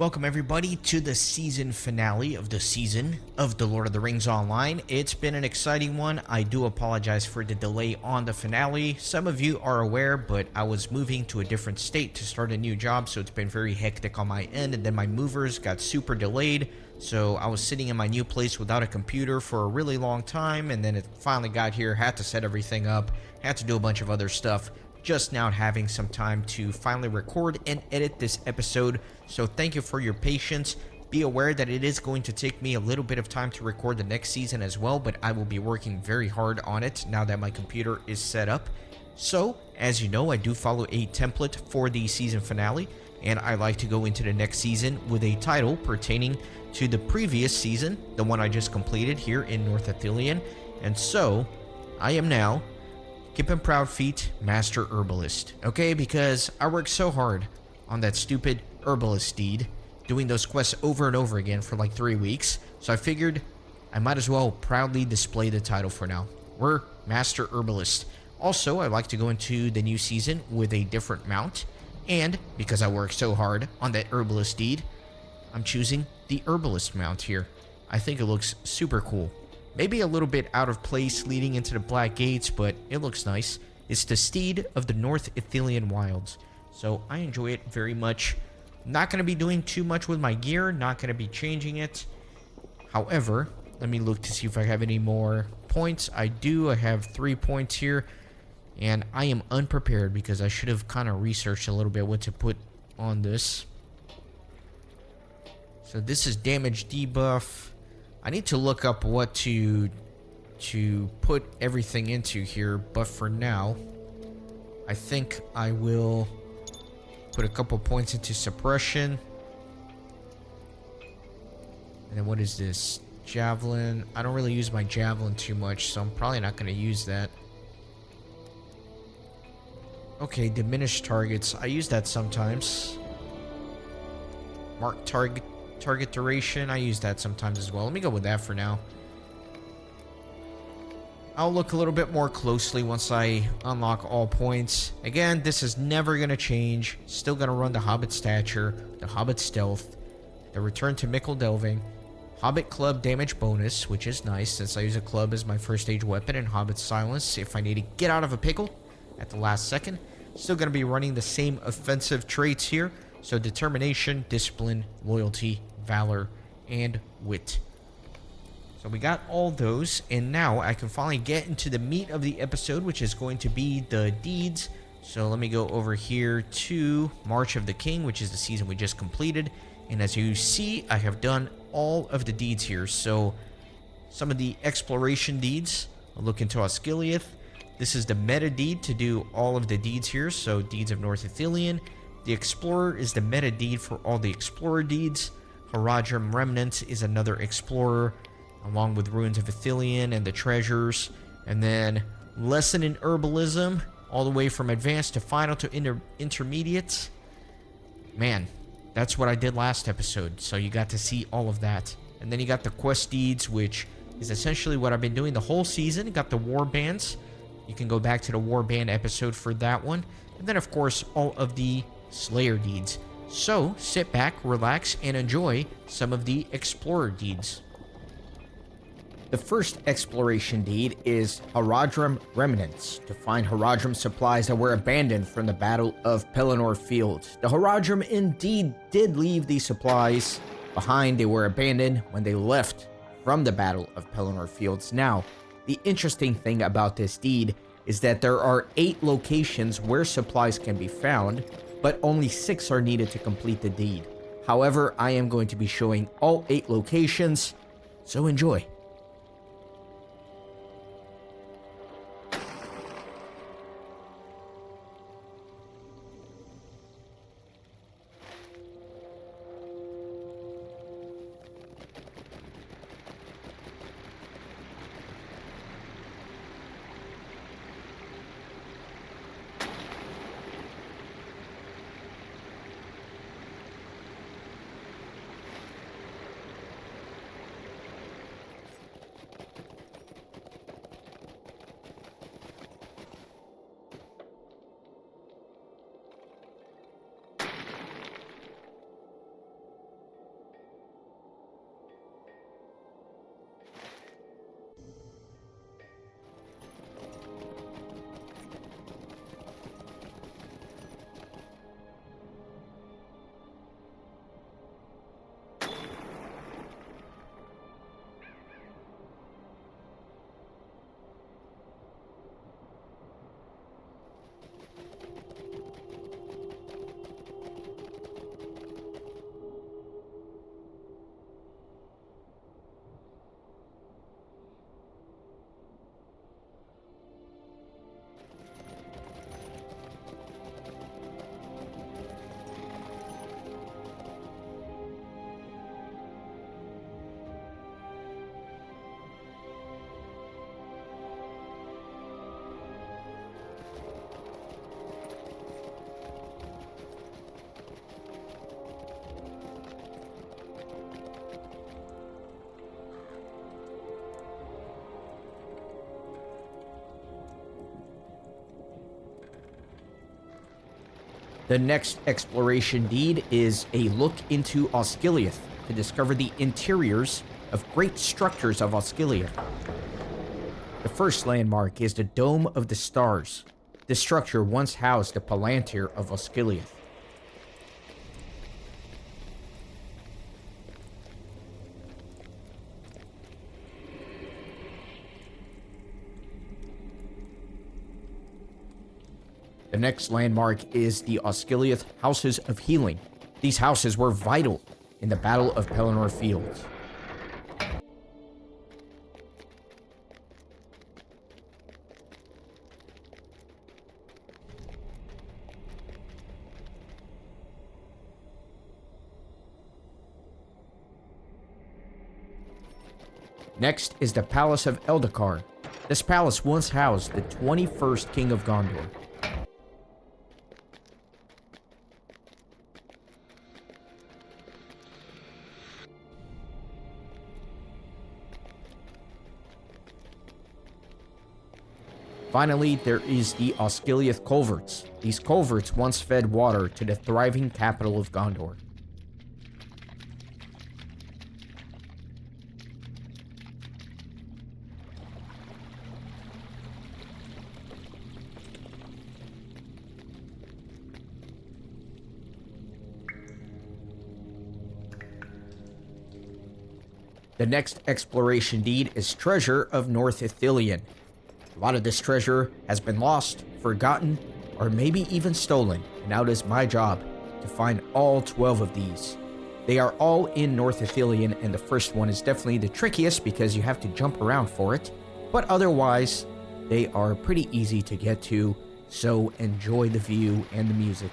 Welcome everybody to the season finale of the season of The Lord of the Rings Online. It's been an exciting one. I do apologize for the delay on the finale. Some of you are aware, but I was moving to a different state to start a new job, so it's been very hectic on my end, and then my movers got super delayed. So I was sitting in my new place without a computer for a really long time, and then it finally got here, had to set everything up, had to do a bunch of other stuff. Just now having some time to finally record and edit this episode, so thank you for your patience. Be aware that it is going to take me a little bit of time to record the next season as well, but I will be working very hard on it now that my computer is set up. So, as you know, I do follow a template for the season finale, and I like to go into the next season with a title pertaining to the previous season, the one I just completed here in North Ithilien. And so, I am now Kip and Proud Feet Master Herbalist, okay? Because I worked so hard on that stupid herbalist deed, doing those quests over and over again for like 3 weeks, so I figured I might as well proudly display the title for now. We're Master Herbalist. Also, I like to go into the new season with a different mount, and because I worked so hard on that herbalist deed, I'm choosing the herbalist mount here. I think it looks super cool. Maybe a little bit out of place leading into the Black Gates, but it looks nice. It's the steed of the North Ithilien wilds, so I enjoy it very much. Not going to be doing too much with my gear, not going to be changing it. However, let me look to see if I have any more points. I do. I have 3 points here, and I am unprepared because I should have kind of researched a little bit what to put on this. So this is damage debuff. I need to look up what to put everything into here, but for now, I think I will put a couple points into suppression. And then what is this? Javelin. I don't really use my javelin too much, so I'm probably not going to use that. Okay, diminished targets. I use that sometimes. Mark target duration, I use that sometimes as well. Let me go with that for now. I'll look a little bit more closely once I unlock all points. Again, this is never going to change. Still going to run the Hobbit Stature, the Hobbit Stealth, the Return to Mickle Delving, Hobbit Club Damage Bonus, which is nice since I use a club as my first stage weapon, and Hobbit Silence if I need to get out of a pickle at the last second. Still going to be running the same offensive traits here. So determination, discipline, loyalty, valor, and wit. So we got all those, and now I can finally get into the meat of the episode, which is going to be the deeds. So let me go over here to March of the King, which is the season we just completed. And as you see, I have done all of the deeds here. So some of the exploration deeds, I'll look into Osgiliath. This is the meta deed to do all of the deeds here. So deeds of North Ithilien. The Explorer is the meta deed for all the Explorer deeds. Haradrim Remnants is another Explorer, along with Ruins of Ithilien and the Treasures. And then Lesson in Herbalism, all the way from Advanced to Final to Intermediate. Man, that's what I did last episode, so you got to see all of that. And then you got the Quest Deeds, which is essentially what I've been doing the whole season. You got the War Bands. You can go back to the War Band episode for that one. And then, of course, all of the Slayer deeds. So sit back, relax, and enjoy some of the Explorer deeds. The first exploration deed is Haradrim Remnants, to find Haradrim supplies that were abandoned from the Battle of Pelennor Fields. The Haradrim indeed did leave these supplies behind. They were abandoned when they left from the Battle of Pelennor Fields. Now, the interesting thing about this deed is that there are 8 locations where supplies can be found, but only 6 are needed to complete the deed. However, I am going to be showing all 8 locations, so enjoy. The next exploration deed is a look into Osgiliath to discover the interiors of great structures of Osgiliath. The first landmark is the Dome of the Stars. This structure once housed the Palantir of Osgiliath. The next landmark is the Osgiliath Houses of Healing. These houses were vital in the Battle of Pelennor Fields. Next is the Palace of Eldacar. This palace once housed the 21st King of Gondor. Finally, there is the Osgiliath Culverts. These culverts once fed water to the thriving capital of Gondor. The next exploration deed is Treasure of North Ithilien. A lot of this treasure has been lost, forgotten, or maybe even stolen, and now it is my job to find all 12 of these. They are all in North Ithilien, and the first one is definitely the trickiest because you have to jump around for it, but otherwise, they are pretty easy to get to, so enjoy the view and the music.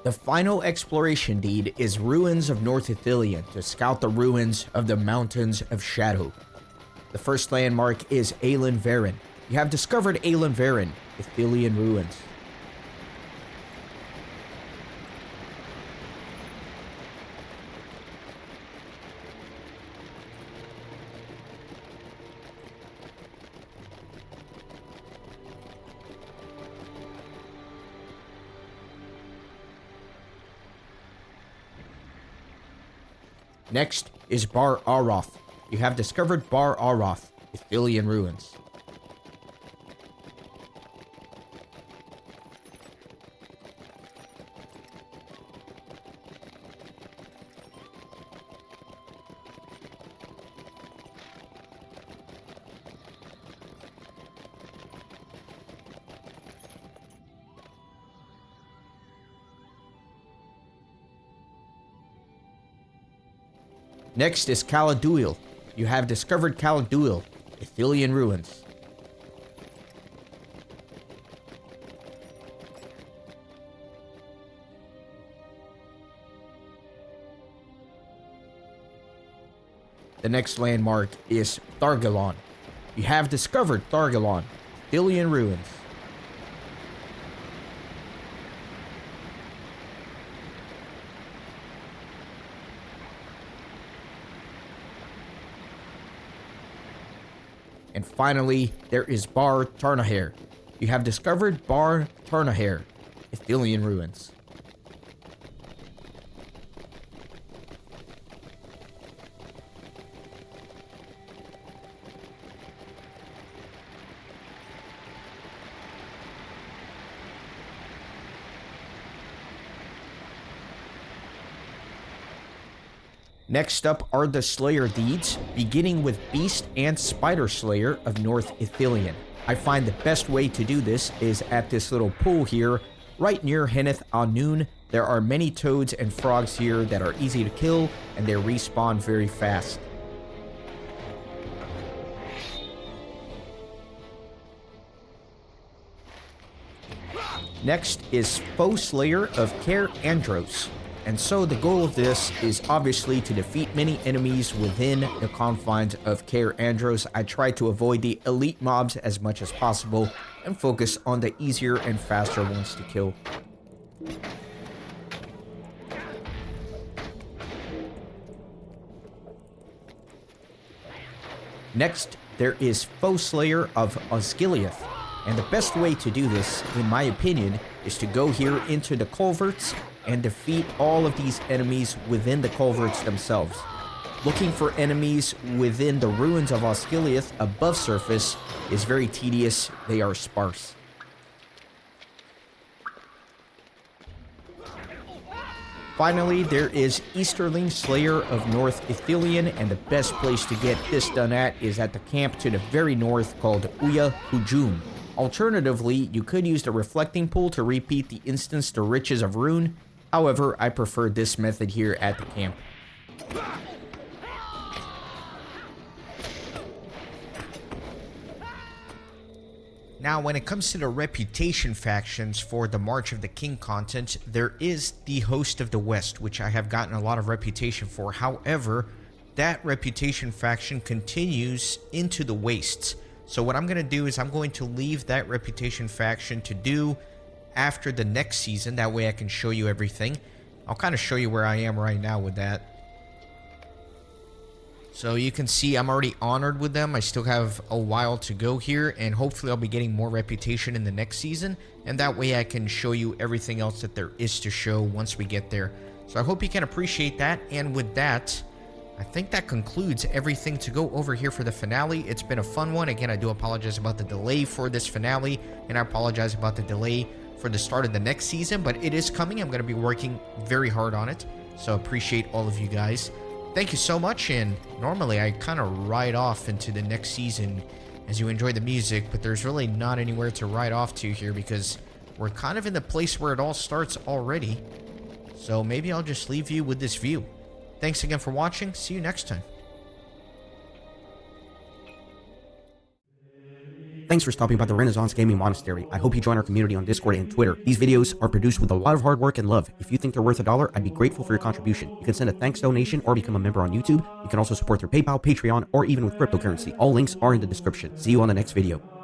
The final exploration deed is Ruins of North Ithilien to scout the ruins of the Mountains of Shadow. The first landmark is Aelin Varen. You have discovered Aelin Varen, Ithilien ruins. Next is Bar Aroth. You have discovered Bar Aroth, Ithilien ruins. Next is Caladuil. You have discovered Caladuil, Ithilien ruins. The next landmark is Thargalon. You have discovered Thargalon, Ithilien ruins. And finally, there is Bar Tarnaher. You have discovered Bar Tarnaher, Ithilien ruins. Next up are the Slayer deeds, beginning with Beast and Spider Slayer of North Ithilien. I find the best way to do this is at this little pool here, right near Henneth Anun. There are many toads and frogs here that are easy to kill, and they respawn very fast. Next is Foe Slayer of Cair Andros. And so the goal of this is obviously to defeat many enemies within the confines of Cair Andros. I try to avoid the elite mobs as much as possible and focus on the easier and faster ones to kill. Next, there is Foe Slayer of Osgiliath. And the best way to do this, in my opinion, is to go here into the culverts and defeat all of these enemies within the culverts themselves. Looking for enemies within the ruins of Osgiliath above surface is very tedious. They are sparse. Finally, there is Easterling Slayer of North Ithilien, and the best place to get this done at is at the camp to the very north called Uya Hujum. Alternatively, you could use the reflecting pool to repeat the instance to Riches of Rune. However, I prefer this method here at the camp. Now, when it comes to the reputation factions for the March of the King content, there is the Host of the West, which I have gotten a lot of reputation for. However, that reputation faction continues into the Wastes. So what I'm going to do is I'm going to leave that reputation faction to do after the next season. That way I can show you everything. I'll kind of show you where I am right now with that. So you can see I'm already honored with them. I still have a while to go here, and hopefully I'll be getting more reputation in the next season, and that way I can show you everything else that there is to show once we get there. So I hope you can appreciate that, and with that, I think that concludes everything to go over here for the finale. It's been a fun one. Again, I do apologize about the delay for this finale, and I apologize about the delay for the start of the next season, but it is coming. I'm going to be working very hard on it, so appreciate all of you guys. Thank you so much, and normally I kind of ride off into the next season as you enjoy the music, but there's really not anywhere to ride off to here because we're kind of in the place where it all starts already. So maybe I'll just leave you with this view. Thanks again for watching. See you next time. Thanks for stopping by the Renaissance Gaming Monastery. I hope you join our community on Discord and Twitter. These videos are produced with a lot of hard work and love. If you think they're worth $1, I'd be grateful for your contribution. You can send a thanks donation or become a member on YouTube. You can also support through PayPal, Patreon, or even with cryptocurrency. All links are in the description. See you on the next video.